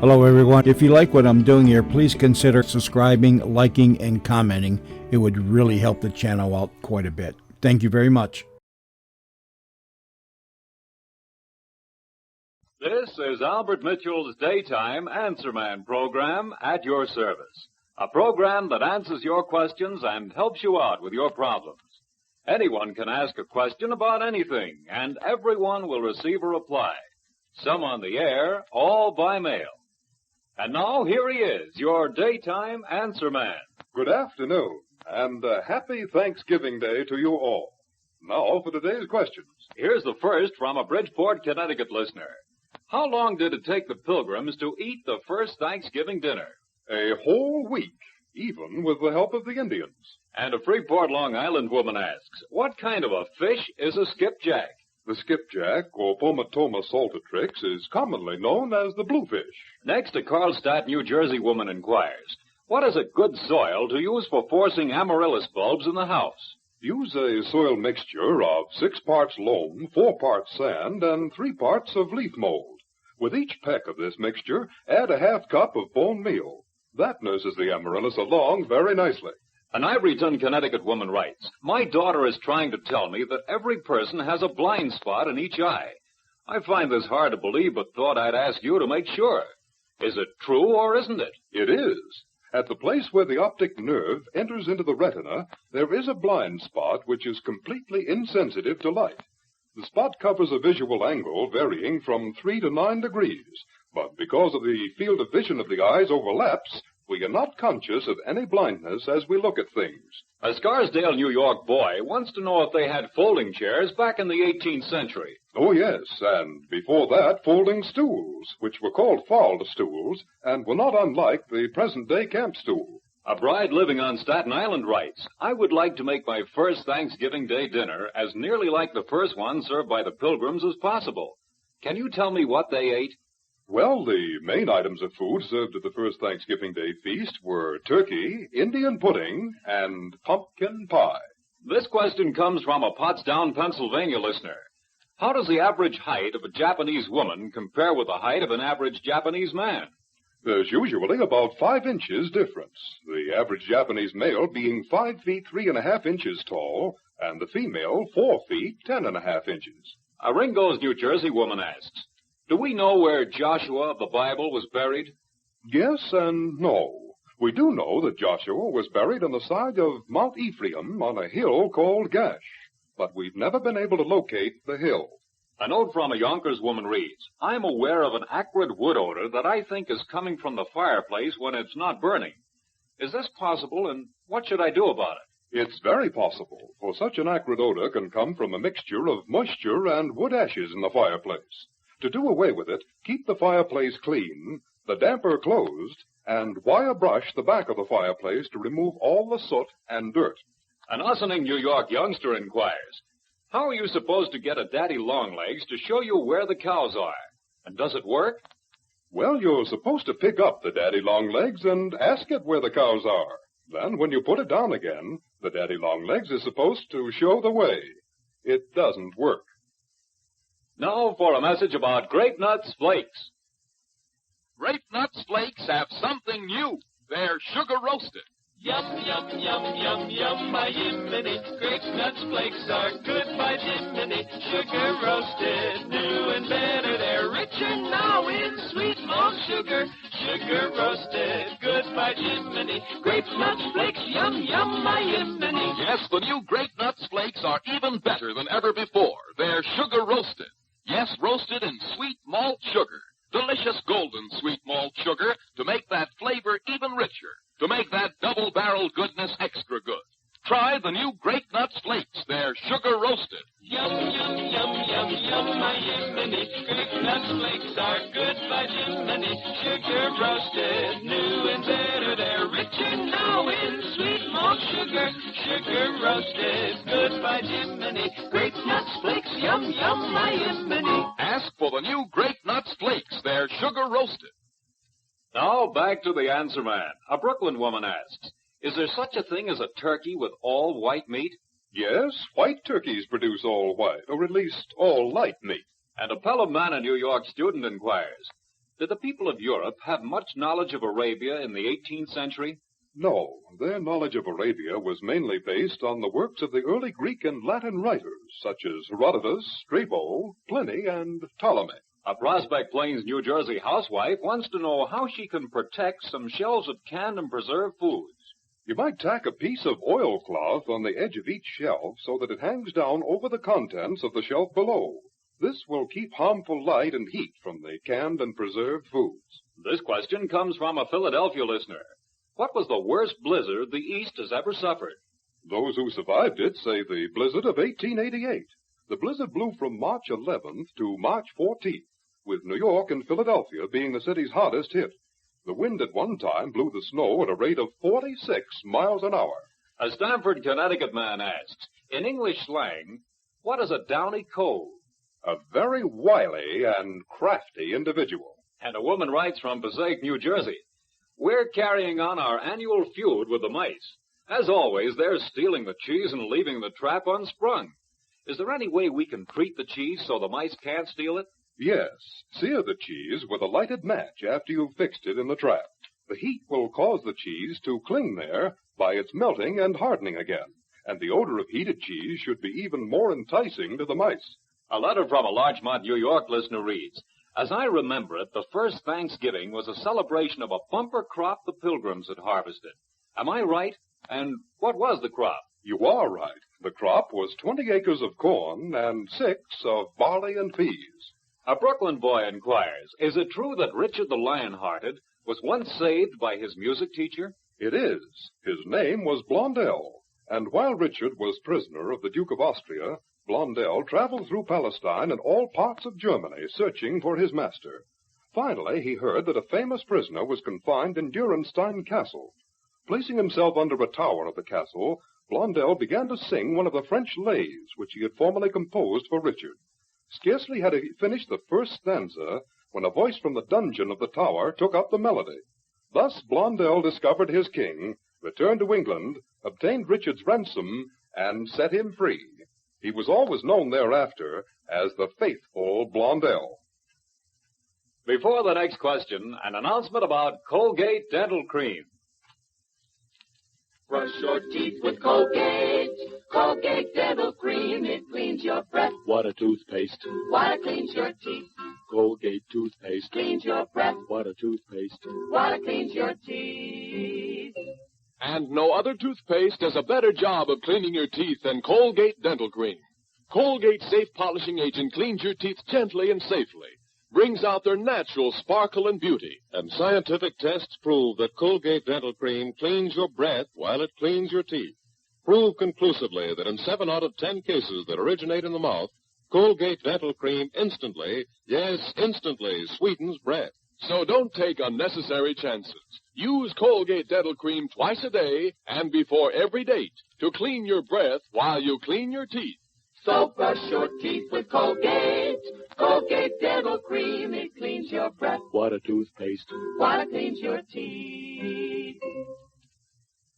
Hello, everyone. If you like what I'm doing here, please consider subscribing, liking, and commenting. It would really help the channel out quite a bit. Thank you very much. This is Albert Mitchell's Daytime Answer Man program at your service. A program that answers your questions and helps you out with your problems. Anyone can ask a question about anything, and everyone will receive a reply. Some on the air, all by mail. And now, here he is, your Daytime Answer Man. Good afternoon, and happy Thanksgiving Day to you all. Now for today's questions. Here's the first from a Bridgeport, Connecticut listener. How long did it take the Pilgrims to eat the first Thanksgiving dinner? A whole week, even with the help of the Indians. And a Freeport, Long Island woman asks, what kind of a fish is a skipjack? The skipjack, or Pomatoma saltatrix, is commonly known as the bluefish. Next, a Carlstadt, New Jersey woman inquires, what is a good soil to use for forcing amaryllis bulbs in the house? Use a soil mixture of 6 parts loam, 4 parts sand, and 3 parts of leaf mold. With each peck of this mixture, add a half cup of bone meal. That nurses the amaryllis along very nicely. An Ivoryton, Connecticut woman writes, my daughter is trying to tell me that every person has a blind spot in each eye. I find this hard to believe, but thought I'd ask you to make sure. Is it true or isn't it? It is. At the place where the optic nerve enters into the retina, there is a blind spot which is completely insensitive to light. The spot covers a visual angle varying from 3 to 9 degrees, but because of the field of vision of the eyes overlaps, we are not conscious of any blindness as we look at things. A Scarsdale, New York boy wants to know if they had folding chairs back in the 18th century. Oh, yes, and before that, folding stools, which were called fald stools, and were not unlike the present-day camp stool. A bride living on Staten Island writes, I would like to make my first Thanksgiving Day dinner as nearly like the first one served by the Pilgrims as possible. Can you tell me what they ate? Well, the main items of food served at the first Thanksgiving Day feast were turkey, Indian pudding, and pumpkin pie. This question comes from a Pottstown, Pennsylvania listener. How does the average height of a Japanese woman compare with the height of an average Japanese man? There's usually about 5 inches difference, the average Japanese male being 5 feet 3.5 inches tall, and the female 4 feet 10.5 inches. A Ringo's, New Jersey woman asks, do we know where Joshua of the Bible was buried? Yes and no. We do know that Joshua was buried on the side of Mount Ephraim on a hill called Gash, but we've never been able to locate the hill. A note from a Yonkers woman reads, I'm aware of an acrid wood odor that I think is coming from the fireplace when it's not burning. Is this possible, and what should I do about it? It's very possible, for such an acrid odor can come from a mixture of moisture and wood ashes in the fireplace. To do away with it, keep the fireplace clean, the damper closed, and wire brush the back of the fireplace to remove all the soot and dirt. An Ossining, New York youngster inquires, how are you supposed to get a daddy longlegs to show you where the cows are? And does it work? Well, you're supposed to pick up the daddy longlegs and ask it where the cows are. Then, when you put it down again, the daddy longlegs is supposed to show the way. It doesn't work. Now for a message about Grape Nuts Flakes. Grape Nuts Flakes have something new. They're sugar roasted. Yum, yum, yum, yum, yum, my Jiminy. Grape Nuts Flakes are good, my Jiminy. Sugar roasted, new and better. They're richer now in sweet malt sugar. Sugar roasted, good, my Jiminy. Grape Nuts Flakes, yum, yum, my Jiminy. Yes, the new Grape Nuts Flakes are even better than ever before. They're sugar roasted. Yes, roasted in sweet malt sugar. Delicious golden sweet malt sugar to make that flavor even richer. To make that double-barrel goodness extra good. Try the new Grape Nuts Flakes. They're sugar roasted. Yum, yum, yum, yum, yum, my Jiminy. Grape Nuts Flakes are good, my Jiminy. Sugar roasted, new and better. They're richer now in sweet malt sugar. Sugar roasted, good, my Jiminy. Grape Nuts Flakes, yum, yum, my Jiminy. Ask for the new Grape Nuts Flakes. They're sugar roasted. Now back to the Answer Man. A Brooklyn woman asks, is there such a thing as a turkey with all white meat? Yes, white turkeys produce all white, or at least all light meat. And a Pelham, New York student inquires, Did the people of Europe have much knowledge of Arabia in the 18th century? No, their knowledge of Arabia was mainly based on the works of the early Greek and Latin writers, such as Herodotus, Strabo, Pliny, and Ptolemy. A Prospect Plains, New Jersey housewife wants to know how she can protect some shelves of canned and preserved foods. You might tack a piece of oilcloth on the edge of each shelf so that it hangs down over the contents of the shelf below. This will keep harmful light and heat from the canned and preserved foods. This question comes from a Philadelphia listener. What was the worst blizzard the East has ever suffered? Those who survived it say the blizzard of 1888. The blizzard blew from March 11th to March 14th, with New York and Philadelphia being the city's hardest hit. The wind at one time blew the snow at a rate of 46 miles an hour. A Stamford, Connecticut man asks, in English slang, what is a downy cove? A very wily and crafty individual. And a woman writes from Passaic, New Jersey, we're carrying on our annual feud with the mice. As always, they're stealing the cheese and leaving the trap unsprung. Is there any way we can treat the cheese so the mice can't steal it? Yes, sear the cheese with a lighted match after you've fixed it in the trap. The heat will cause the cheese to cling there by its melting and hardening again, and the odor of heated cheese should be even more enticing to the mice. A letter from a Larchmont, New York listener reads, as I remember it, the first Thanksgiving was a celebration of a bumper crop the Pilgrims had harvested. Am I right? And what was the crop? You are right. The crop was 20 acres of corn and 6 of barley and peas. A Brooklyn boy inquires, is it true that Richard the Lion-Hearted was once saved by his music teacher? It is. His name was Blondel, and while Richard was prisoner of the Duke of Austria, Blondel traveled through Palestine and all parts of Germany searching for his master. Finally, he heard that a famous prisoner was confined in Durenstein Castle. Placing himself under a tower of the castle, Blondel began to sing one of the French lays which he had formerly composed for Richard. Scarcely had he finished the first stanza when a voice from the dungeon of the tower took up the melody. Thus Blondel discovered his king, returned to England, obtained Richard's ransom, and set him free. He was always known thereafter as the faithful Blondel. Before the next question, an announcement about Colgate Dental Cream. Brush your teeth with Colgate. Colgate Dental Cream. It cleans your breath. What a toothpaste. While it cleans your teeth. Colgate toothpaste. Cleans your breath. What a toothpaste. While it cleans your teeth. And no other toothpaste does a better job of cleaning your teeth than Colgate Dental Cream. Colgate Safe Polishing Agent cleans your teeth gently and safely, brings out their natural sparkle and beauty. And scientific tests prove that Colgate Dental Cream cleans your breath while it cleans your teeth. Prove conclusively that in 7 out of 10 cases that originate in the mouth, Colgate Dental Cream instantly, yes, instantly sweetens breath. So don't take unnecessary chances. Use Colgate Dental Cream twice a day and before every date to clean your breath while you clean your teeth. So brush your teeth with Colgate. Colgate Dental Cream. It cleans your breath. What a toothpaste. While it cleans your teeth.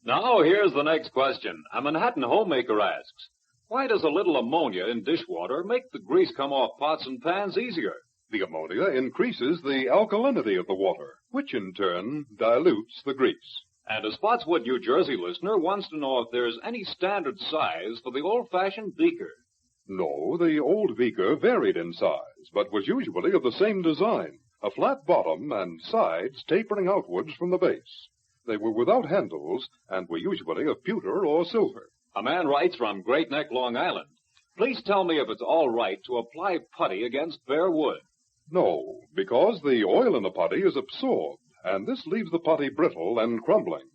Now, here's the next question. A Manhattan homemaker asks, why does a little ammonia in dishwater make the grease come off pots and pans easier? The ammonia increases the alkalinity of the water, which in turn dilutes the grease. And a Spotswood, New Jersey listener wants to know if there's any standard size for the old-fashioned beaker. No, the old beaker varied in size, but was usually of the same design, a flat bottom and sides tapering outwards from the base. They were without handles and were usually of pewter or silver. A man writes from Great Neck, Long Island. Please tell me if it's all right to apply putty against bare wood. No, because the oil in the putty is absorbed, and this leaves the putty brittle and crumbling.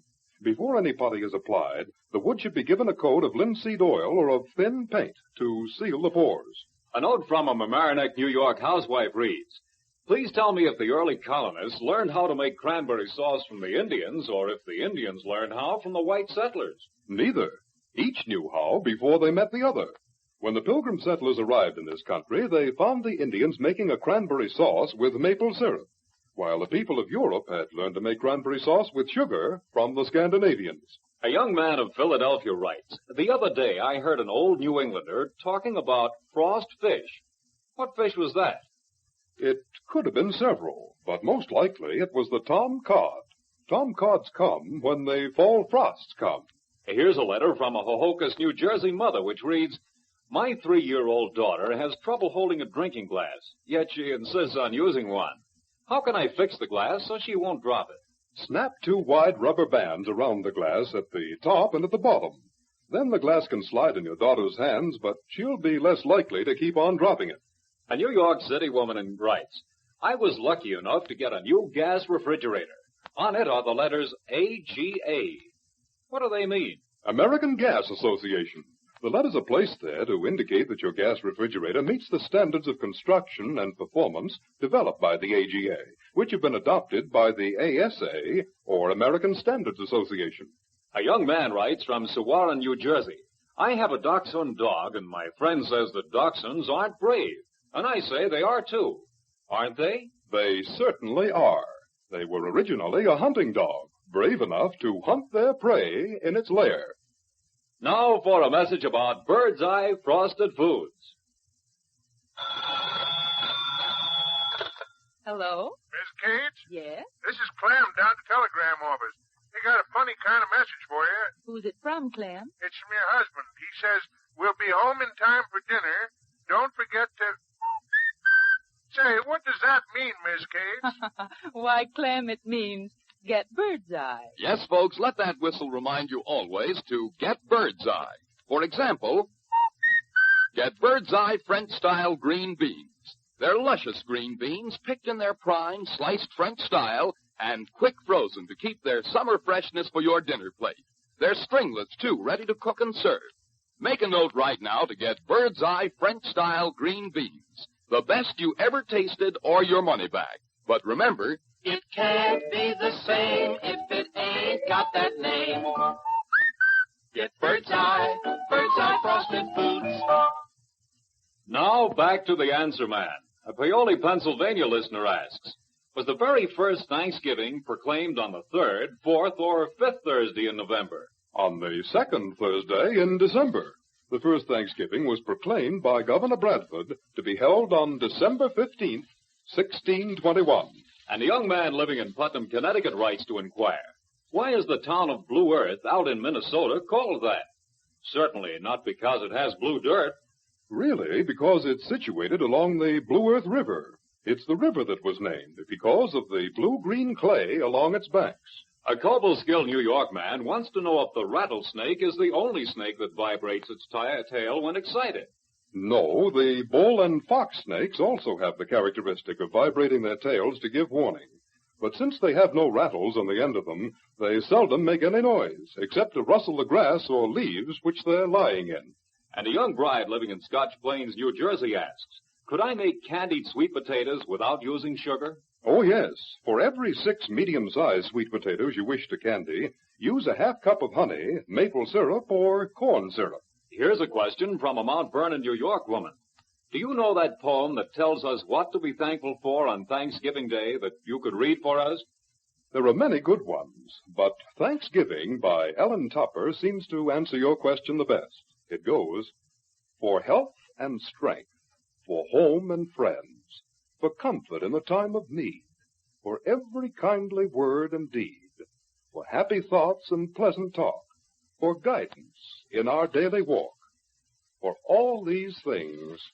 Before any putty is applied, the wood should be given a coat of linseed oil or of thin paint to seal the pores. A note from a Mamaroneck, New York housewife reads, please tell me if the early colonists learned how to make cranberry sauce from the Indians, or if the Indians learned how from the white settlers. Neither. Each knew how before they met the other. When the Pilgrim settlers arrived in this country, they found the Indians making a cranberry sauce with maple syrup, while the people of Europe had learned to make cranberry sauce with sugar from the Scandinavians. A young man of Philadelphia writes, the other day I heard an old New Englander talking about frost fish. What fish was that? It could have been several, but most likely it was the tom cod. Tom cods come when the fall frosts come. Here's a letter from a Hohokus, New Jersey mother, which reads, "My 3-year-old daughter has trouble holding a drinking glass, yet she insists on using one. How can I fix the glass so she won't drop it?" Snap 2 wide rubber bands around the glass at the top and at the bottom. Then the glass can slide in your daughter's hands, but she'll be less likely to keep on dropping it. A New York City woman writes, "I was lucky enough to get a new gas refrigerator. On it are the letters AGA. What do they mean?" American Gas Association. The letters are placed there to indicate that your gas refrigerator meets the standards of construction and performance developed by the AGA, which have been adopted by the ASA, or American Standards Association. A young man writes from Suwarran, New Jersey, "I have a dachshund dog, and my friend says that dachshunds aren't brave. And I say they are, too. Aren't they?" They certainly are. They were originally a hunting dog, brave enough to hunt their prey in its lair. Now for a message about Bird's Eye Frosted Foods. Hello? Miss Cates? Yes? This is Clem down at the telegram office. They got a funny kind of message for you. Who's it from, Clem? It's from your husband. He says, "We'll be home in time for dinner. Don't forget to..." Say, what does that mean, Miss Cates? Why, Clem, it means get bird's eye. Yes, folks, let that whistle remind you always to get bird's eye. For example, get bird's eye French-style green beans. They're luscious green beans, picked in their prime, sliced French style, and quick frozen to keep their summer freshness for your dinner plate. They're stringlets, too, ready to cook and serve. Make a note right now to get bird's eye French-style green beans. The best you ever tasted or your money back. But remember, It can't be the same if it ain't got that name. Get Bird's Eye Frosted Foods. Now back to the answer man. A Paoli, Pennsylvania listener asks, "Was the very first Thanksgiving proclaimed on the 3rd, 4th, or 5th Thursday in November?" On the 2nd Thursday in December. The first Thanksgiving was proclaimed by Governor Bradford to be held on December 15th, 1621. And a young man living in Putnam, Connecticut writes to inquire, "Why is the town of Blue Earth out in Minnesota called that?" Certainly not because it has blue dirt. Really, because it's situated along the Blue Earth River. It's the river that was named because of the blue-green clay along its banks. A Cobblestill, New York man wants to know if the rattlesnake is the only snake that vibrates its tail when excited. No, the bull and fox snakes also have the characteristic of vibrating their tails to give warning. But since they have no rattles on the end of them, they seldom make any noise, except to rustle the grass or leaves which they're lying in. And a young bride living in Scotch Plains, New Jersey asks, "Could I make candied sweet potatoes without using sugar?" Oh, yes. For every 6 medium-sized sweet potatoes you wish to candy, use a half cup of honey, maple syrup, or corn syrup. Here's a question from a Mount Vernon, New York woman. "Do you know that poem that tells us what to be thankful for on Thanksgiving Day that you could read for us?" There are many good ones, but Thanksgiving by Ellen Tupper seems to answer your question the best. It goes, "For health and strength, for home and friends, for comfort in the time of need, for every kindly word and deed, for happy thoughts and pleasant talk, for guidance in our daily walk. For all these things,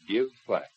give thanks."